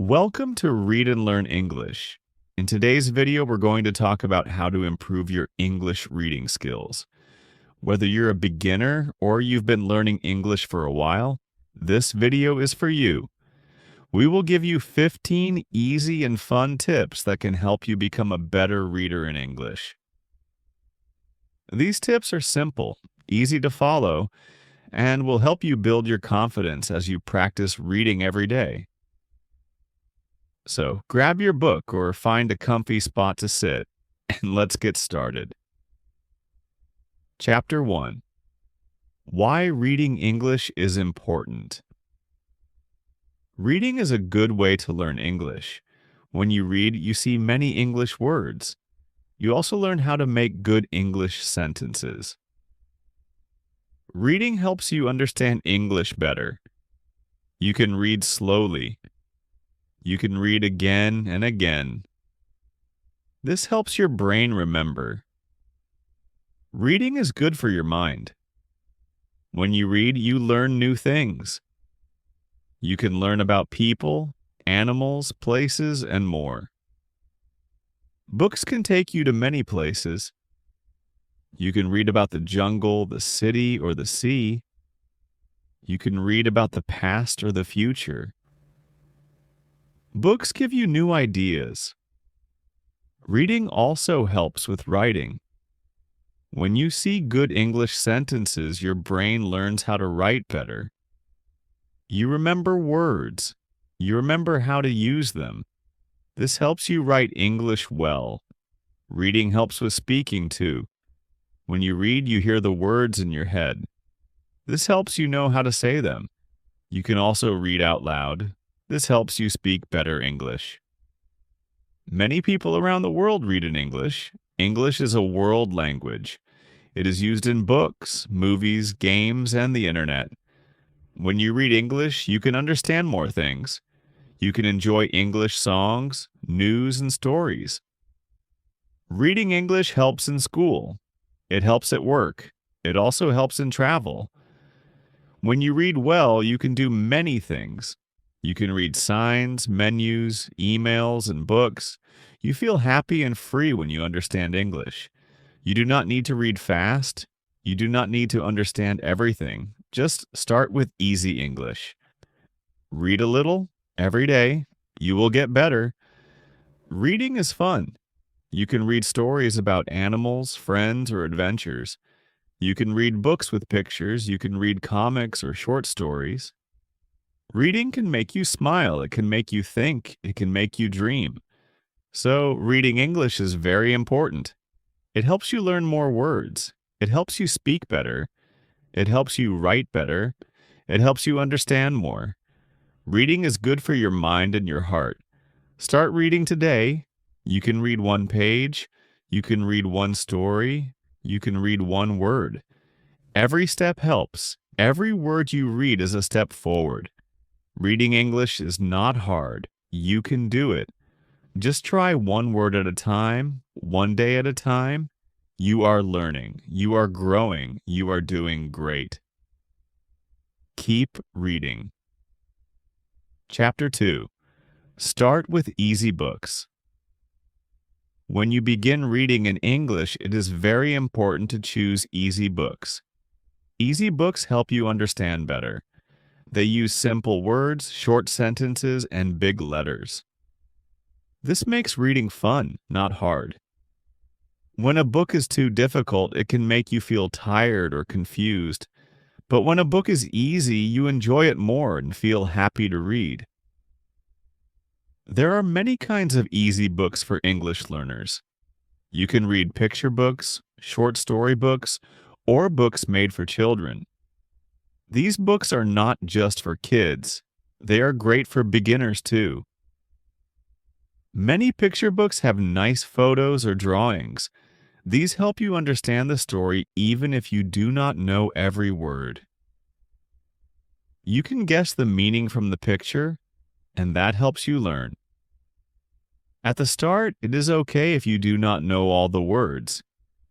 Welcome to Read and Learn English. In today's video, we're going to talk about how to improve your English reading skills. Whether you're a beginner or you've been learning English for a while, this video is for you. We will give you 15 easy and fun tips that can help you become a better reader in English. These tips are simple, easy to follow, and will help you build your confidence as you practice reading every day. So grab your book or find a comfy spot to sit, and let's get started. Chapter 1. Why reading English is important. Reading is a good way to learn English. When you read, you see many English words. You also learn how to make good English sentences. Reading helps you understand English better. You can read slowly. You can read again and again. This helps your brain remember. Reading is good for your mind. When you read, you learn new things. You can learn about people, animals, places, and more. Books can take you to many places. You can read about the jungle, the city, or the sea. You can read about the past or the future. Books give you new ideas. Reading also helps with writing. When you see good English sentences, your brain learns how to write better. You remember words. You remember how to use them. This helps you write English well. Reading helps with speaking too. When you read, you hear the words in your head. This helps you know how to say them. You can also read out loud. This helps you speak better English. Many people around the world read in English. English is a world language. It is used in books, movies, games, and the internet. When you read English, you can understand more things. You can enjoy English songs, news, and stories. Reading English helps in school. It helps at work. It also helps in travel. When you read well, you can do many things. You can read signs, menus, emails, and books. You feel happy and free when you understand English. You do not need to read fast. You do not need to understand everything. Just start with easy English. Read a little every day. You will get better. Reading is fun. You can read stories about animals, friends, or adventures. You can read books with pictures. You can read comics or short stories. Reading can make you smile. It can make you think. It can make you dream. So, reading English is very important. It helps you learn more words. It helps you speak better. It helps you write better. It helps you understand more. Reading is good for your mind and your heart. Start reading today. You can read one page. You can read one story. You can read one word. Every step helps. Every word you read is a step forward. Reading English is not hard. You can do it. Just try one word at a time, one day at a time. You are learning. You are growing. You are doing great. Keep reading. Chapter 2. Start with easy books. When you begin reading in English, it is very important to choose easy books. Easy books help you understand better. They use simple words, short sentences, and big letters. This makes reading fun, not hard. When a book is too difficult, it can make you feel tired or confused. But when a book is easy, you enjoy it more and feel happy to read. There are many kinds of easy books for English learners. You can read picture books, short story books, or books made for children. These books are not just for kids. They are great for beginners too. Many picture books have nice photos or drawings. These help you understand the story even if you do not know every word. You can guess the meaning from the picture, and that helps you learn. At the start, it is okay if you do not know all the words.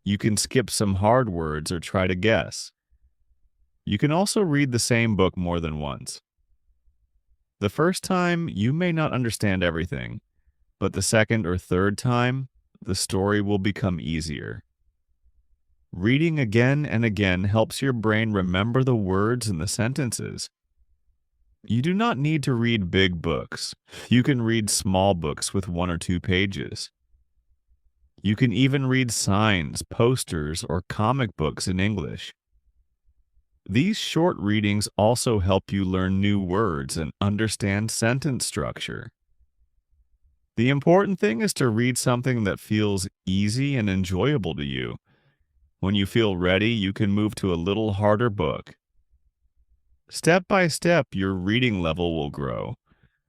You can skip some hard words or try to guess. You can also read the same book more than once. The first time, you may not understand everything, but the second or third time, the story will become easier. Reading again and again helps your brain remember the words and the sentences. You do not need to read big books. You can read small books with 1 or 2 pages. You can even read signs, posters, or comic books in English. These short readings also help you learn new words and understand sentence structure. The important thing is to read something that feels easy and enjoyable to you. When you feel ready, you can move to a little harder book. Step by step, your reading level will grow,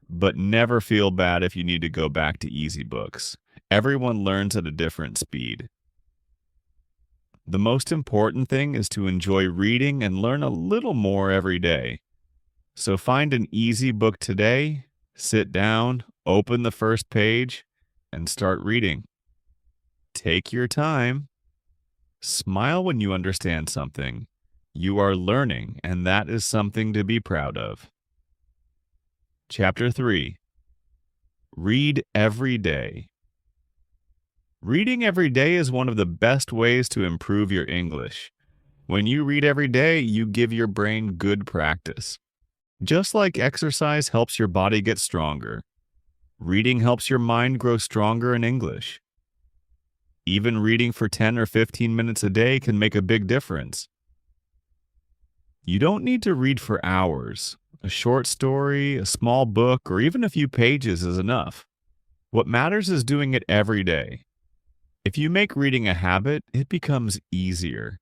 but never feel bad if you need to go back to easy books. Everyone learns at a different speed. The most important thing is to enjoy reading and learn a little more every day. So find an easy book today, sit down, open the first page, and start reading. Take your time. Smile when you understand something. You are learning, and that is something to be proud of. Chapter 3. Read every day. Reading every day is one of the best ways to improve your English. When you read every day, you give your brain good practice. Just like exercise helps your body get stronger, reading helps your mind grow stronger in English. Even reading for 10 or 15 minutes a day can make a big difference. You don't need to read for hours. A short story, a small book, or even a few pages is enough. What matters is doing it every day. If you make reading a habit, it becomes easier.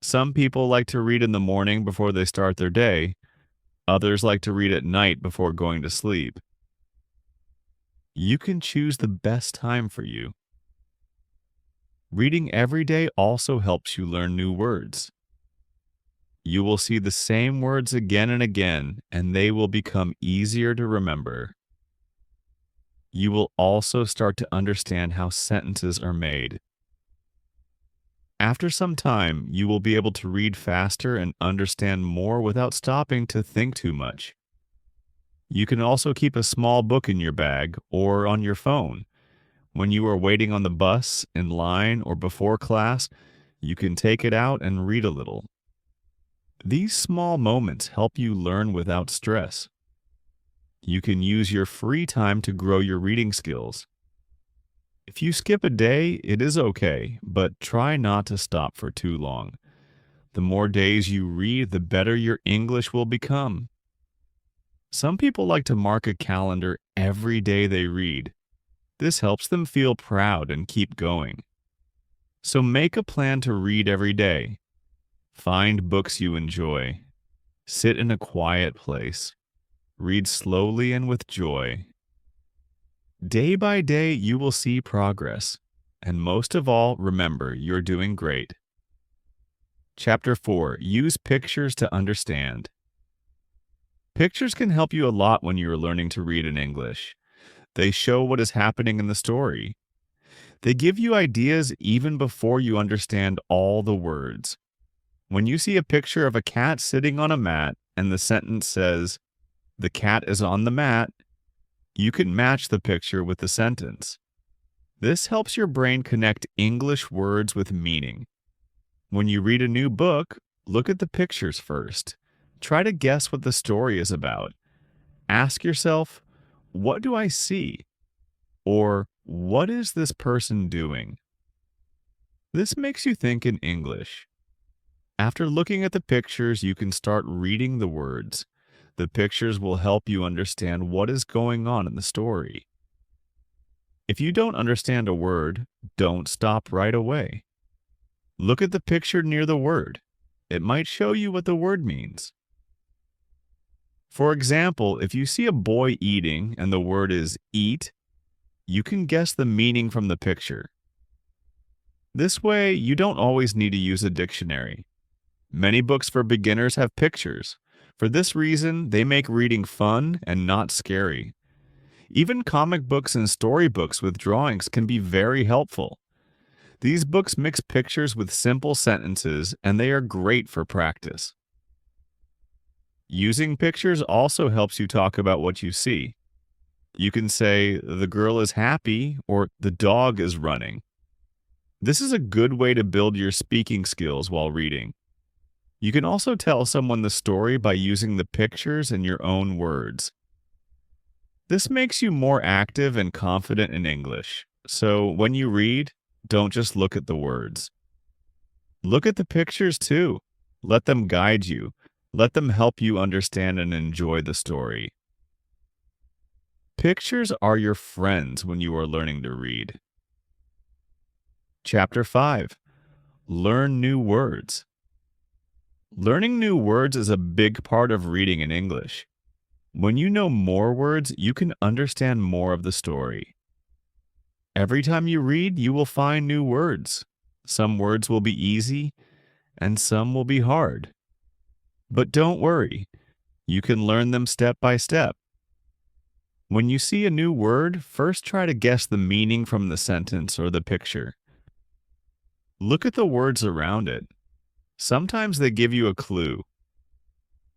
Some people like to read in the morning before they start their day. Others like to read at night before going to sleep. You can choose the best time for you. Reading every day also helps you learn new words. You will see the same words again and again, and they will become easier to remember. You will also start to understand how sentences are made. After some time, you will be able to read faster and understand more without stopping to think too much. You can also keep a small book in your bag or on your phone. When you are waiting on the bus, in line, or before class, you can take it out and read a little. These small moments help you learn without stress. You can use your free time to grow your reading skills. If you skip a day, it is okay, but try not to stop for too long. The more days you read, the better your English will become. Some people like to mark a calendar every day they read. This helps them feel proud and keep going. So make a plan to read every day. Find books you enjoy. Sit in a quiet place. Read slowly and with joy. Day by day, you will see progress. And most of all, remember, you're doing great. Chapter 4. Use pictures to understand. Pictures can help you a lot when you are learning to read in English. They show what is happening in the story. They give you ideas even before you understand all the words. When you see a picture of a cat sitting on a mat and the sentence says, "The cat is on the mat," you can match the picture with the sentence. This helps your brain connect English words with meaning. When you read a new book, look at the pictures first. Try to guess what the story is about. Ask yourself, what do I see? Or what is this person doing? This makes you think in English. After looking at the pictures, you can start reading the words. The pictures will help you understand what is going on in the story. If you don't understand a word, don't stop right away. Look at the picture near the word. It might show you what the word means. For example, if you see a boy eating and the word is eat, you can guess the meaning from the picture. This way, you don't always need to use a dictionary. Many books for beginners have pictures. For this reason, they make reading fun and not scary. Even comic books and storybooks with drawings can be very helpful. These books mix pictures with simple sentences, and they are great for practice. Using pictures also helps you talk about what you see. You can say, the girl is happy or the dog is running. This is a good way to build your speaking skills while reading. You can also tell someone the story by using the pictures and your own words. This makes you more active and confident in English. So when you read, don't just look at the words. Look at the pictures too. Let them guide you. Let them help you understand and enjoy the story. Pictures are your friends when you are learning to read. Chapter 5. Learn new words. Learning new words is a big part of reading in English. When you know more words, you can understand more of the story. Every time you read, you will find new words. Some words will be easy, and some will be hard. But don't worry, you can learn them step by step. When you see a new word, first try to guess the meaning from the sentence or the picture. Look at the words around it. Sometimes they give you a clue.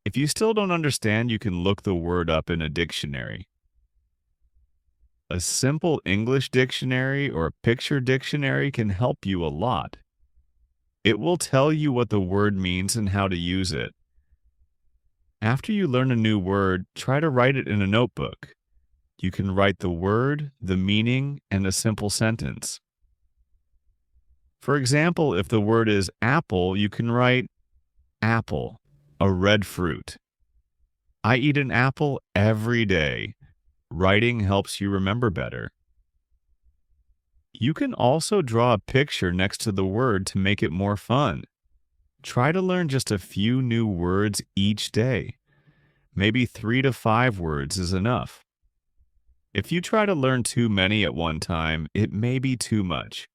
If you still don't understand, you can look the word up in a dictionary. A simple English dictionary or a picture dictionary can help you a lot. It will tell you what the word means and how to use it. After you learn a new word, try to write it in a notebook. You can write the word, the meaning, and a simple sentence. For example, if the word is apple, you can write apple, a red fruit. I eat an apple every day. Writing helps you remember better. You can also draw a picture next to the word to make it more fun. Try to learn just a few new words each day. Maybe 3 to 5 words is enough. If you try to learn too many at one time, it may be too much.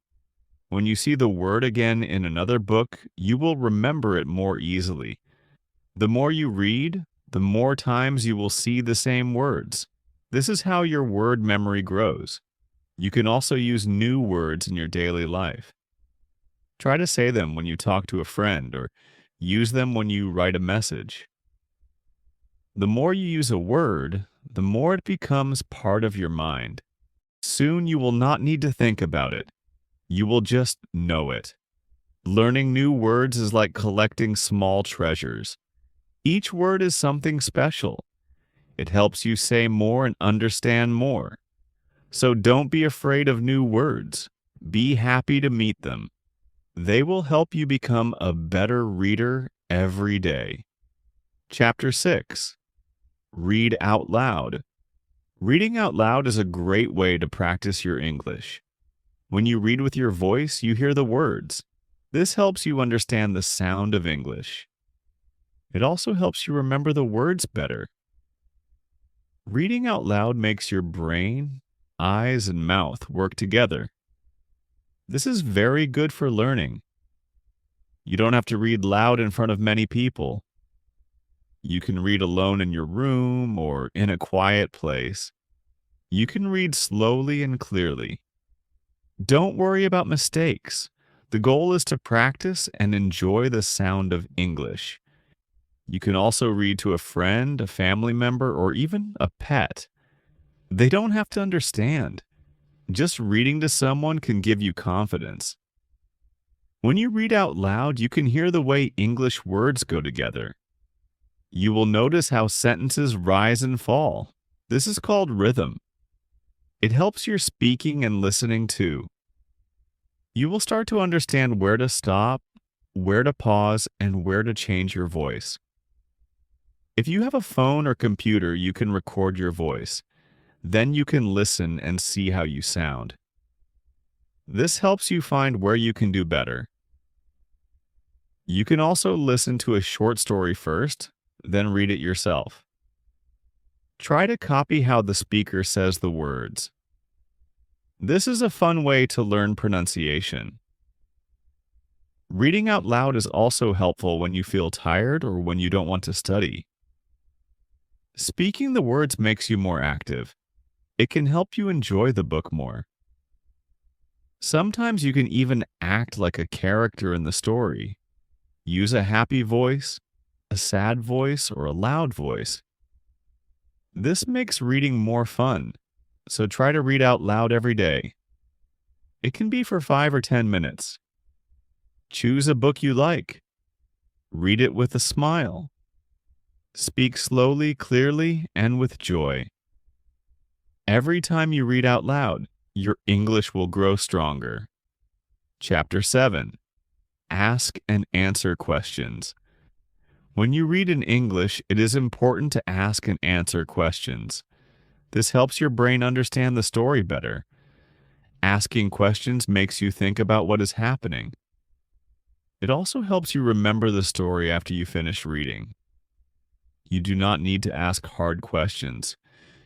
When you see the word again in another book, you will remember it more easily. The more you read, the more times you will see the same words. This is how your word memory grows. You can also use new words in your daily life. Try to say them when you talk to a friend or use them when you write a message. The more you use a word, the more it becomes part of your mind. Soon you will not need to think about it. You will just know it. Learning new words is like collecting small treasures. Each word is something special. It helps you say more and understand more. So don't be afraid of new words. Be happy to meet them. They will help you become a better reader every day. Chapter 6. Read out loud. Reading out loud is a great way to practice your English. When you read with your voice, you hear the words. This helps you understand the sound of English. It also helps you remember the words better. Reading out loud makes your brain, eyes, and mouth work together. This is very good for learning. You don't have to read loud in front of many people. You can read alone in your room or in a quiet place. You can read slowly and clearly. Don't worry about mistakes. The goal is to practice and enjoy the sound of English. You can also read to a friend, a family member, or even a pet. They don't have to understand. Just reading to someone can give you confidence. When you read out loud, you can hear the way English words go together. You will notice how sentences rise and fall. This is called rhythm. It helps your speaking and listening too. You will start to understand where to stop, where to pause, and where to change your voice. If you have a phone or computer, you can record your voice. Then you can listen and see how you sound. This helps you find where you can do better. You can also listen to a short story first, then read it yourself. Try to copy how the speaker says the words. This is a fun way to learn pronunciation. Reading out loud is also helpful when you feel tired or when you don't want to study. Speaking the words makes you more active. It can help you enjoy the book more. Sometimes you can even act like a character in the story. Use a happy voice, a sad voice, or a loud voice. This makes reading more fun, so try to read out loud every day. It can be for 5 or 10 minutes. Choose a book you like. Read it with a smile. Speak slowly, clearly, and with joy. Every time you read out loud, your English will grow stronger. Chapter 7. Ask and answer questions. When you read in English, it is important to ask and answer questions. This helps your brain understand the story better. Asking questions makes you think about what is happening. It also helps you remember the story after you finish reading. You do not need to ask hard questions.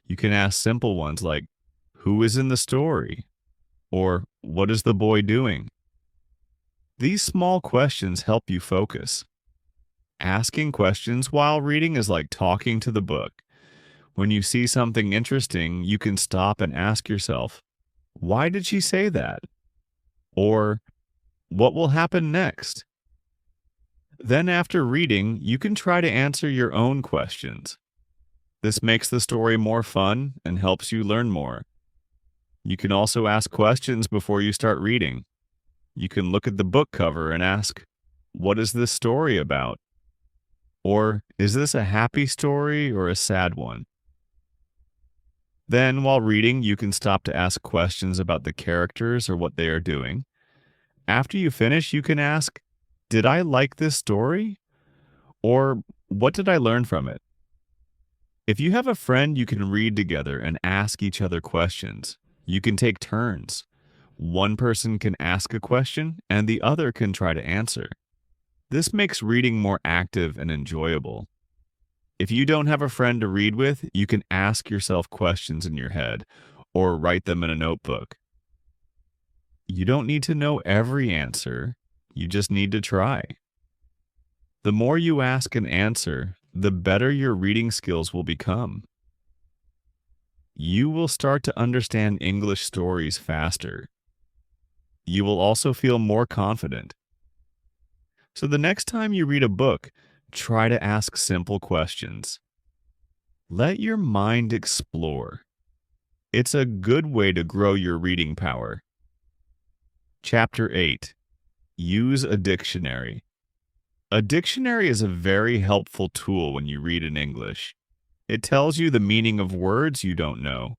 You can ask simple ones like, "Who is in the story?" or "What is the boy doing?" These small questions help you focus. Asking questions while reading is like talking to the book. When you see something interesting, you can stop and ask yourself, "Why did she say that?" Or, "What will happen next?" Then after reading, you can try to answer your own questions. This makes the story more fun and helps you learn more. You can also ask questions before you start reading. You can look at the book cover and ask, "What is this story about?" Or, "Is this a happy story or a sad one?" Then, while reading, you can stop to ask questions about the characters or what they are doing. After you finish, you can ask, "Did I like this story?" Or, "What did I learn from it?" If you have a friend, you can read together and ask each other questions. You can take turns. One person can ask a question and the other can try to answer. This makes reading more active and enjoyable. If you don't have a friend to read with, you can ask yourself questions in your head or write them in a notebook. You don't need to know every answer, you just need to try. The more you ask and answer, the better your reading skills will become. You will start to understand English stories faster. You will also feel more confident. So the next time you read a book, try to ask simple questions. Let your mind explore. It's a good way to grow your reading power. Chapter 8. Use a dictionary. A dictionary is a very helpful tool when you read in English. It tells you the meaning of words you don't know.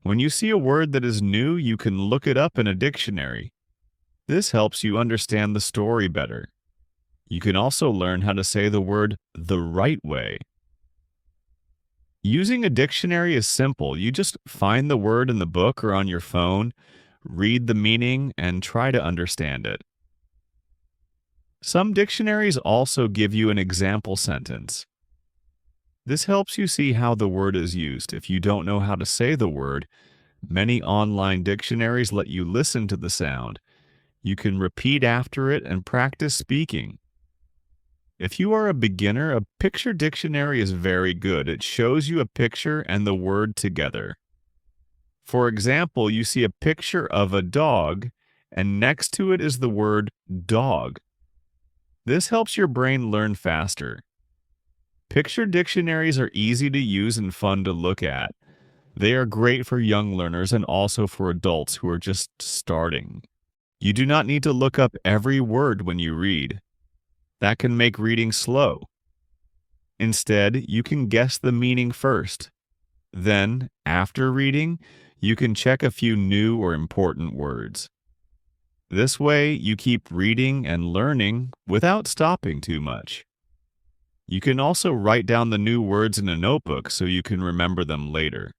When you see a word that is new, you can look it up in a dictionary. This helps you understand the story better. You can also learn how to say the word the right way. Using a dictionary is simple. You just find the word in the book or on your phone, read the meaning, and try to understand it. Some dictionaries also give you an example sentence. This helps you see how the word is used. If you don't know how to say the word, many online dictionaries let you listen to the sound. You can repeat after it and practice speaking. If you are a beginner, a picture dictionary is very good. It shows you a picture and the word together. For example, you see a picture of a dog, and next to it is the word dog. This helps your brain learn faster. Picture dictionaries are easy to use and fun to look at. They are great for young learners and also for adults who are just starting. You do not need to look up every word when you read. That can make reading slow. Instead, you can guess the meaning first. Then, after reading, you can check a few new or important words. This way, you keep reading and learning without stopping too much. You can also write down the new words in a notebook so you can remember them later.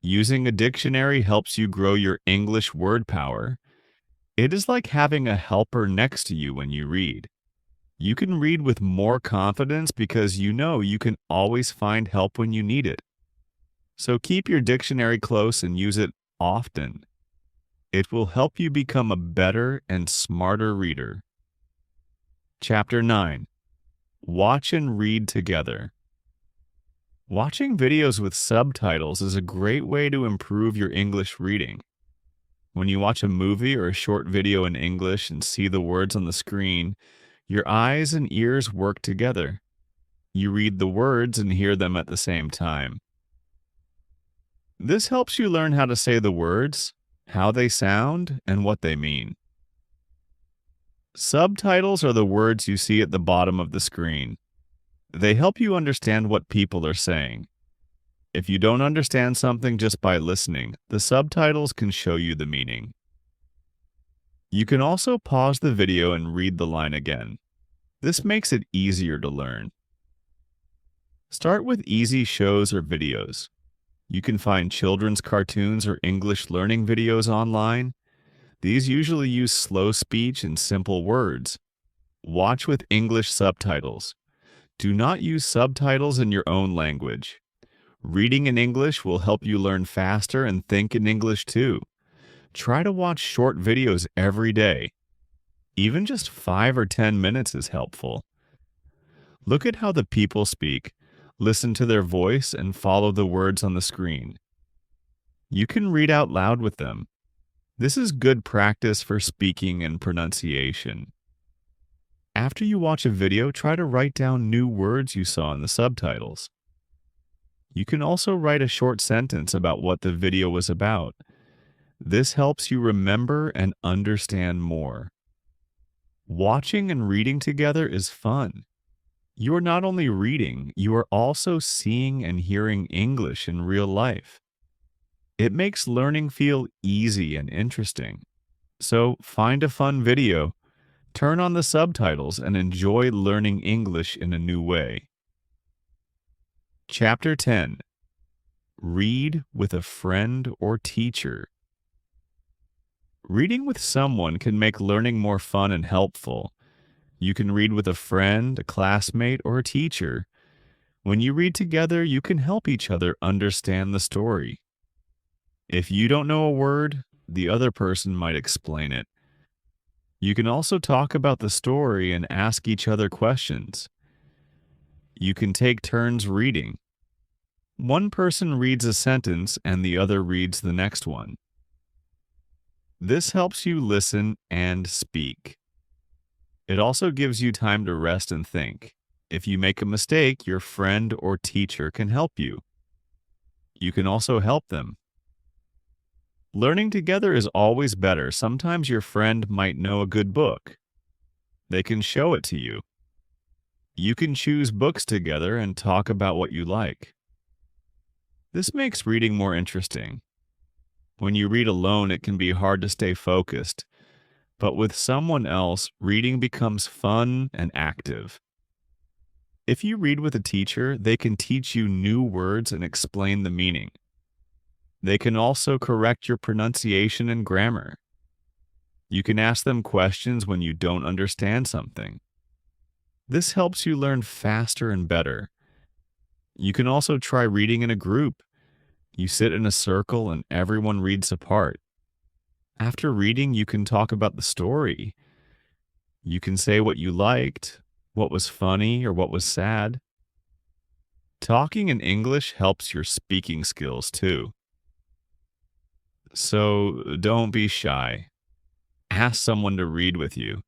Using a dictionary helps you grow your English word power. It is like having a helper next to you when you read. You can read with more confidence because you know you can always find help when you need it. So keep your dictionary close and use it often. It will help you become a better and smarter reader. Chapter 9. Watch and read together. Watching videos with subtitles is a great way to improve your English reading. When you watch a movie or a short video in English and see the words on the screen, your eyes and ears work together. You read the words and hear them at the same time. This helps you learn how to say the words, how they sound, and what they mean. Subtitles are the words you see at the bottom of the screen. They help you understand what people are saying. If you don't understand something just by listening, the subtitles can show you the meaning. You can also pause the video and read the line again. This makes it easier to learn. Start with easy shows or videos. You can find children's cartoons or English learning videos online. These usually use slow speech and simple words. Watch with English subtitles. Do not use subtitles in your own language. Reading in English will help you learn faster and think in English too. Try to watch short videos every day. Even just 5 or 10 minutes is helpful. Look at how the people speak. Listen to their voice and follow the words on the screen. You can read out loud with them. This is good practice for speaking and pronunciation. After you watch a video, try to write down new words you saw in the subtitles. You can also write a short sentence about what the video was about. This helps you remember and understand more. Watching and reading together is fun. You are not only reading, you are also seeing and hearing English in real life. It makes learning feel easy and interesting. So find a fun video, turn on the subtitles, and enjoy learning English in a new way. Chapter 10. Read with a friend or teacher. Reading with someone can make learning more fun and helpful. You can read with a friend, a classmate, or a teacher. When you read together, you can help each other understand the story. If you don't know a word, the other person might explain it. You can also talk about the story and ask each other questions. You can take turns reading. One person reads a sentence and the other reads the next one. This helps you listen and speak. It also gives you time to rest and think. If you make a mistake, your friend or teacher can help you. You can also help them. Learning together is always better. Sometimes your friend might know a good book. They can show it to you. You can choose books together and talk about what you like. This makes reading more interesting. When you read alone, it can be hard to stay focused. But with someone else, reading becomes fun and active. If you read with a teacher, they can teach you new words and explain the meaning. They can also correct your pronunciation and grammar. You can ask them questions when you don't understand something. This helps you learn faster and better. You can also try reading in a group. You sit in a circle and everyone reads a part. After reading, you can talk about the story. You can say what you liked, what was funny, or what was sad. Talking in English helps your speaking skills too. So don't be shy. Ask someone to read with you.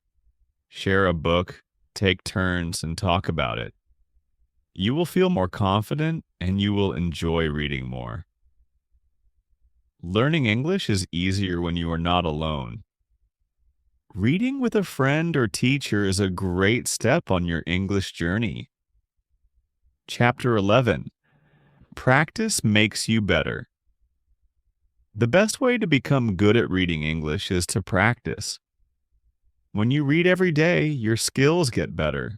Share a book, take turns, and talk about it. You will feel more confident and you will enjoy reading more. Learning English is easier when you are not alone. Reading with a friend or teacher is a great step on your English journey. Chapter 11. Practice makes you better. The best way to become good at reading English is to practice. When you read every day, your skills get better.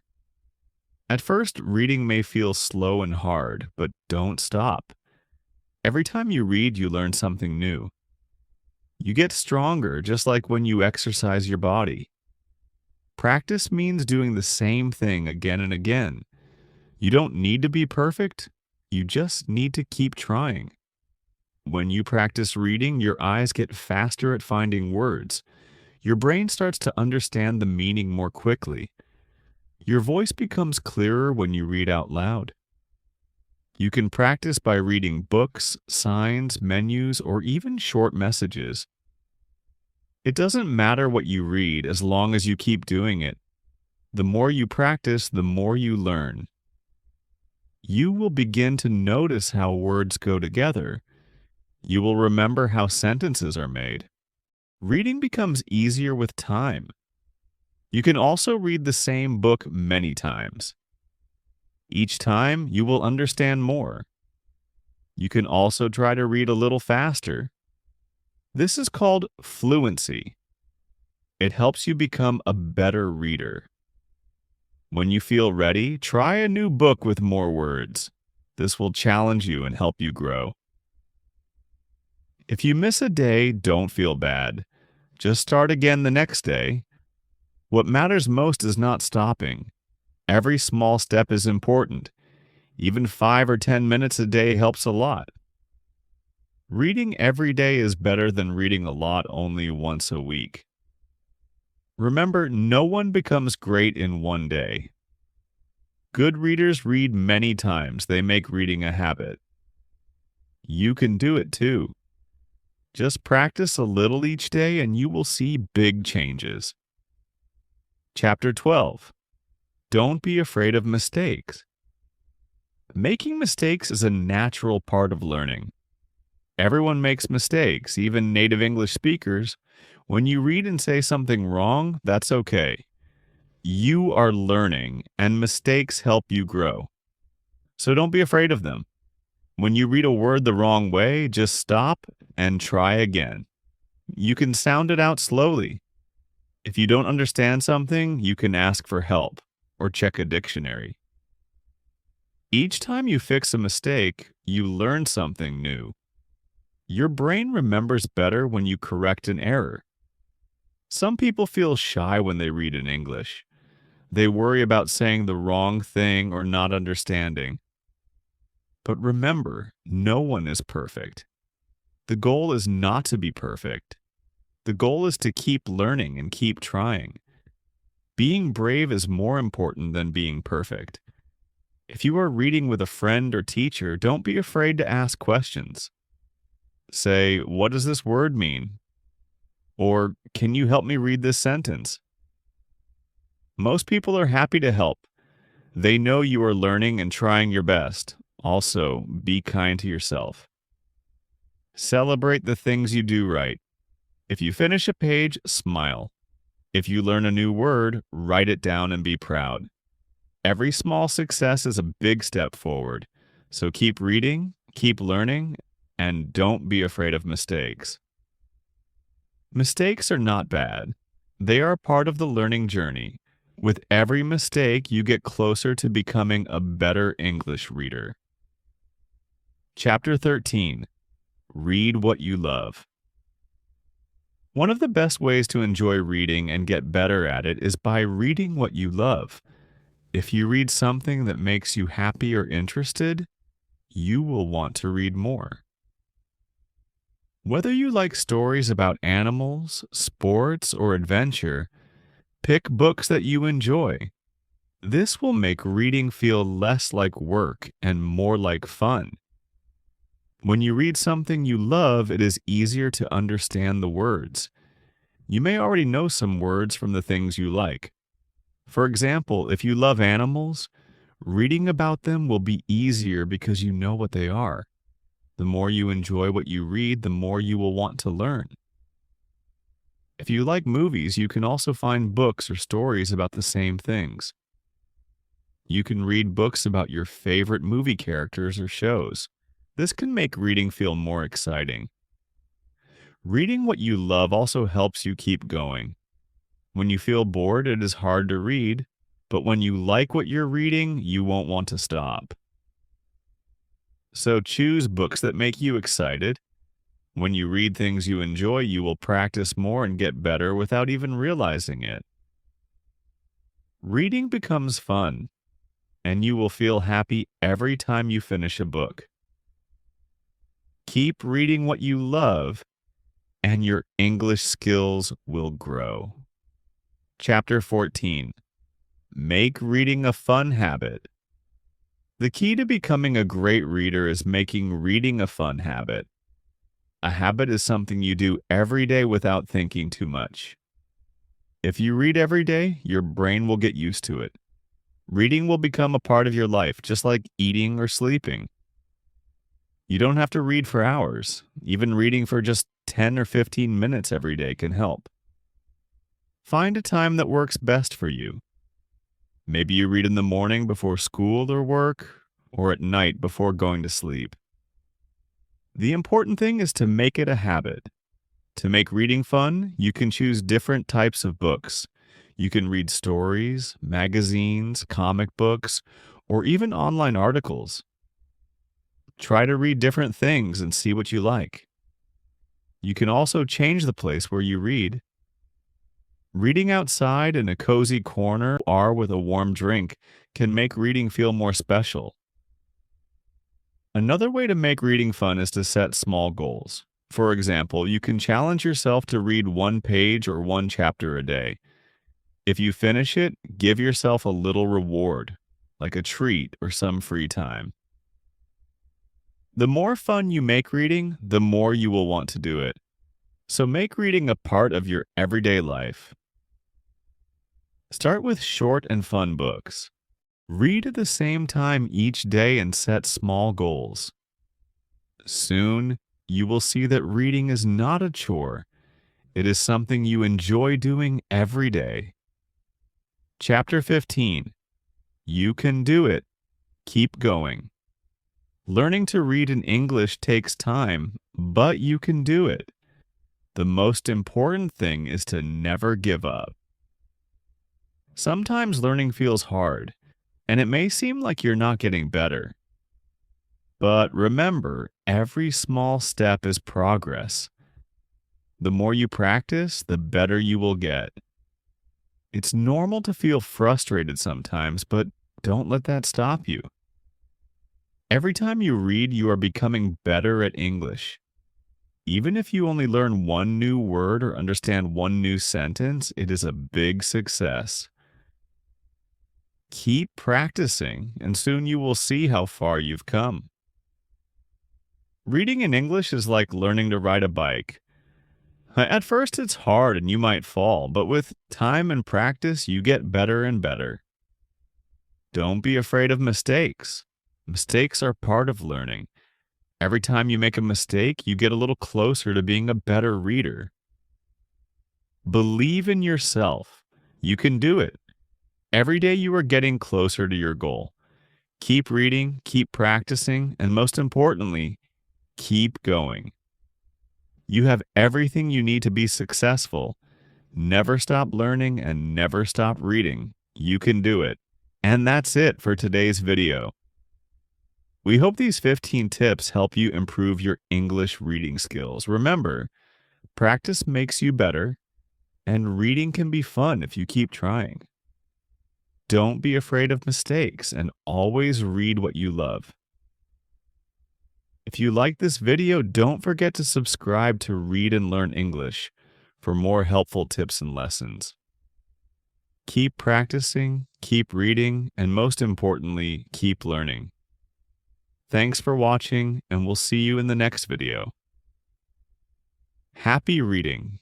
At first, reading may feel slow and hard, but don't stop. Every time you read, you learn something new. You get stronger, just like when you exercise your body. Practice means doing the same thing again and again. You don't need to be perfect, you just need to keep trying. When you practice reading, your eyes get faster at finding words. Your brain starts to understand the meaning more quickly. Your voice becomes clearer when you read out loud. You can practice by reading books, signs, menus, or even short messages. It doesn't matter what you read as long as you keep doing it. The more you practice, the more you learn. You will begin to notice how words go together. You will remember how sentences are made. Reading becomes easier with time. You can also read the same book many times. Each time, you will understand more. You can also try to read a little faster. This is called fluency. It helps you become a better reader. When you feel ready, try a new book with more words. This will challenge you and help you grow. If you miss a day, don't feel bad. Just start again the next day. What matters most is not stopping. Every small step is important. Even 5 or 10 minutes a day helps a lot. Reading every day is better than reading a lot only once a week. Remember, no one becomes great in one day. Good readers read many times. They make reading a habit. You can do it too. Just practice a little each day and you will see big changes. Chapter 12. Don't be afraid of mistakes. Making mistakes is a natural part of learning. Everyone makes mistakes, even native English speakers. When you read and say something wrong, that's okay. You are learning, and mistakes help you grow. So don't be afraid of them. When you read a word the wrong way, just stop and try again. You can sound it out slowly. If you don't understand something, you can ask for help or check a dictionary. Each time you fix a mistake, you learn something new. Your brain remembers better when you correct an error. Some people feel shy when they read in English. They worry about saying the wrong thing or not understanding. But remember, no one is perfect. The goal is not to be perfect. The goal is to keep learning and keep trying. Being brave is more important than being perfect. If you are reading with a friend or teacher, don't be afraid to ask questions. Say, "What does this word mean?" Or, "Can you help me read this sentence?" Most people are happy to help. They know you are learning and trying your best. Also, be kind to yourself. Celebrate the things you do right. If you finish a page, smile. If you learn a new word, write it down and be proud. Every small success is a big step forward. So keep reading, keep learning, and don't be afraid of mistakes. Mistakes are not bad. They are part of the learning journey. With every mistake, you get closer to becoming a better English reader. Chapter 13. Read what you love. One of the best ways to enjoy reading and get better at it is by reading what you love. If you read something that makes you happy or interested, you will want to read more. Whether you like stories about animals, sports, or adventure, pick books that you enjoy. This will make reading feel less like work and more like fun. When you read something you love, it is easier to understand the words. You may already know some words from the things you like. For example, if you love animals, reading about them will be easier because you know what they are. The more you enjoy what you read, the more you will want to learn. If you like movies, you can also find books or stories about the same things. You can read books about your favorite movie characters or shows. This can make reading feel more exciting. Reading what you love also helps you keep going. When you feel bored, it is hard to read, but when you like what you're reading, you won't want to stop. So choose books that make you excited. When you read things you enjoy, you will practice more and get better without even realizing it. Reading becomes fun, and you will feel happy every time you finish a book. Keep reading what you love, and your English skills will grow. Chapter 14. Make reading a fun habit. The key to becoming a great reader is making reading a fun habit. A habit is something you do every day without thinking too much. If you read every day, your brain will get used to it. Reading will become a part of your life, just like eating or sleeping. You don't have to read for hours. Even reading for just 10 or 15 minutes every day can help. Find a time that works best for you. Maybe you read in the morning before school or work, or at night before going to sleep. The important thing is to make it a habit. To make reading fun, you can choose different types of books. You can read stories, magazines, comic books, or even online articles. Try to read different things and see what you like. You can also change the place where you read. Reading outside in a cozy corner or with a warm drink can make reading feel more special. Another way to make reading fun is to set small goals. For example, you can challenge yourself to read one page or one chapter a day. If you finish it, give yourself a little reward, like a treat or some free time. The more fun you make reading, the more you will want to do it. So make reading a part of your everyday life. Start with short and fun books. Read at the same time each day and set small goals. Soon, you will see that reading is not a chore. It is something you enjoy doing every day. Chapter 15. You can do it. Keep going. Learning to read in English takes time, but you can do it. The most important thing is to never give up. Sometimes learning feels hard, and it may seem like you're not getting better. But remember, every small step is progress. The more you practice, the better you will get. It's normal to feel frustrated sometimes, but don't let that stop you. Every time you read, you are becoming better at English. Even if you only learn one new word or understand one new sentence, it is a big success. Keep practicing, and soon you will see how far you've come. Reading in English is like learning to ride a bike. At first, it's hard and you might fall, but with time and practice, you get better and better. Don't be afraid of mistakes. Mistakes are part of learning. Every time you make a mistake, you get a little closer to being a better reader. Believe in yourself. You can do it. Every day you are getting closer to your goal. Keep reading, keep practicing, and most importantly, keep going. You have everything you need to be successful. Never stop learning and never stop reading. You can do it. And that's it for today's video. We hope these 15 tips help you improve your English reading skills. Remember, practice makes you better, and reading can be fun if you keep trying. Don't be afraid of mistakes and always read what you love. If you like this video, don't forget to subscribe to Read and Learn English for more helpful tips and lessons. Keep practicing, keep reading, and most importantly, keep learning. Thanks for watching, and we'll see you in the next video. Happy reading!